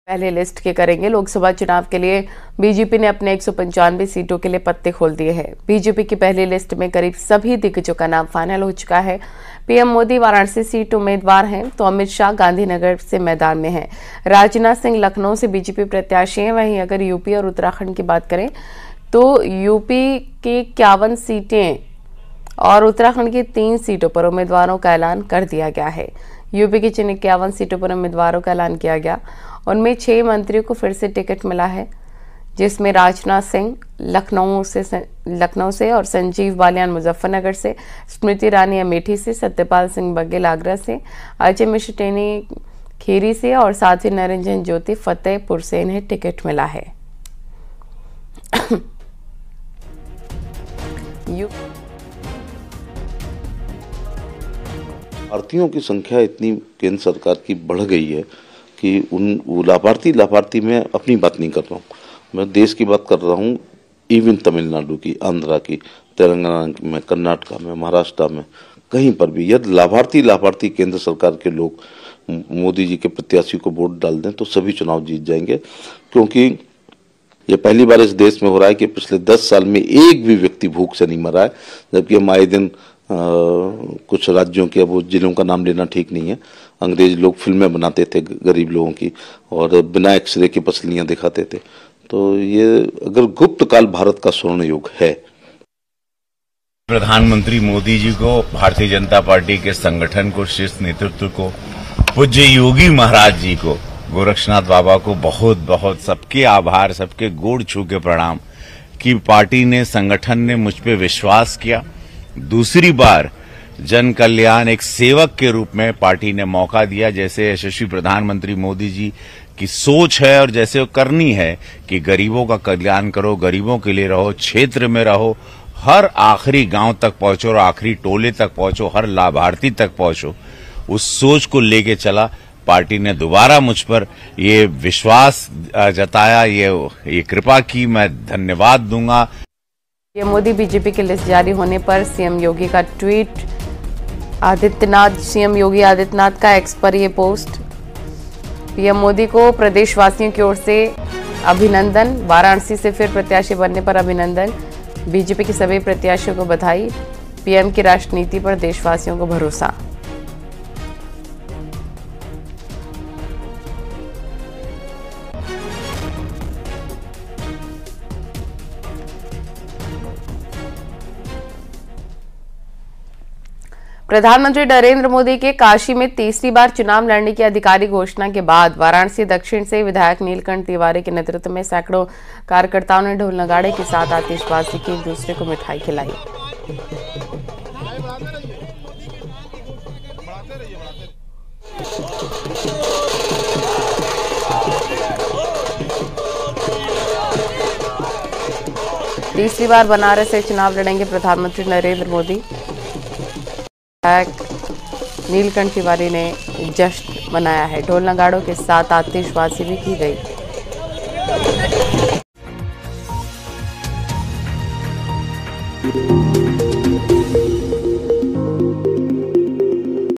पहले लिस्ट के करेंगे। लोकसभा चुनाव के लिए बीजेपी ने अपने 195 सीटों के लिए पत्ते खोल दिए हैं। बीजेपी की पहली लिस्ट में करीब सभी दिग्गजों का नाम फाइनल हो चुका है। पीएम मोदी वाराणसी सीट उम्मीदवार हैं, तो अमित शाह गांधीनगर से मैदान में हैं। राजनाथ सिंह लखनऊ से बीजेपी प्रत्याशी हैं। वहीं अगर यूपी और उत्तराखंड की बात करें तो यूपी की 51 सीटें और उत्तराखंड की 3 सीटों पर उम्मीदवारों का ऐलान कर दिया गया है। यूपी की जिन 51 सीटों पर उम्मीदवारों का ऐलान किया गया, उनमें 6 मंत्रियों को फिर से टिकट मिला है, जिसमें राजनाथ सिंह लखनऊ से और संजीव बालियान मुजफ्फरनगर से, स्मृति ईरानी अमेठी से, सत्यपाल सिंह बघेल आगरा से, अजय मिश्र टेनी खीरी से और साथ ही निरंजन ज्योति फतेहपुर से इन्हें टिकट मिला है। लाभार्थियों की संख्या इतनी केंद्र सरकार की बढ़ गई है कि उन लाभार्थी में अपनी बात नहीं कर रहा हूँ, मैं देश की बात कर रहा हूँ। इवन तमिलनाडु की, आंध्रा की, तेलंगाना में, कर्नाटका में, महाराष्ट्र में, कहीं पर भी यदि लाभार्थी केंद्र सरकार के लोग मोदी जी के प्रत्याशी को वोट डाल दें तो सभी चुनाव जीत जाएंगे। क्योंकि ये पहली बार इस देश में हो रहा है कि पिछले 10 साल में एक भी व्यक्ति भूख से नहीं मरा है, जबकि हम आए दिन कुछ राज्यों के, अब वो जिलों का नाम लेना ठीक नहीं है, अंग्रेज लोग फिल्में बनाते थे गरीब लोगों की और बिना एक्सरे की पसलियां दिखाते थे। तो ये अगर गुप्त काल भारत का स्वर्ण युग है। प्रधानमंत्री मोदी जी को, भारतीय जनता पार्टी के संगठन को, शीर्ष नेतृत्व को, पूज्य योगी महाराज जी को, गोरक्षनाथ बाबा को बहुत बहुत सबके आभार, सबके गोड़ छू के प्रणाम कि पार्टी ने, संगठन ने मुझ पे विश्वास किया। दूसरी बार जन कल्याण एक सेवक के रूप में पार्टी ने मौका दिया। जैसे यशस्वी प्रधानमंत्री मोदी जी की सोच है और जैसे वो करनी है कि गरीबों का कल्याण करो, गरीबों के लिए रहो, क्षेत्र में रहो, हर आखिरी गांव तक पहुंचो और आखिरी टोले तक पहुंचो, हर लाभार्थी तक पहुंचो, उस सोच को लेके चला। पार्टी ने दोबारा मुझ पर ये विश्वास जताया, ये कृपा की, मैं धन्यवाद दूंगा। पीएम मोदी बीजेपी की लिस्ट जारी होने पर सीएम योगी का ट्वीट, सीएम योगी आदित्यनाथ का एक्स पर ये पोस्ट। पीएम मोदी को प्रदेशवासियों की ओर से अभिनंदन, वाराणसी से फिर प्रत्याशी बनने पर अभिनंदन, बीजेपी के सभी प्रत्याशियों को बधाई, पीएम की राष्ट्रनीति पर देशवासियों को भरोसा। प्रधानमंत्री नरेंद्र मोदी के काशी में तीसरी बार चुनाव लड़ने की आधिकारिक घोषणा के बाद वाराणसी दक्षिण से विधायक नीलकंठ तिवारी के नेतृत्व में सैकड़ों कार्यकर्ताओं ने ढोल नगाड़े के साथ आतिशबाजी की, एक दूसरे को मिठाई खिलाई। तीसरी बार बनारस से चुनाव लड़ेंगे प्रधानमंत्री नरेंद्र मोदी। नीलकंठ तिवारी ने जश्न मनाया है, ढोल नगाड़ों के साथ आतिशबाजी भी की गई।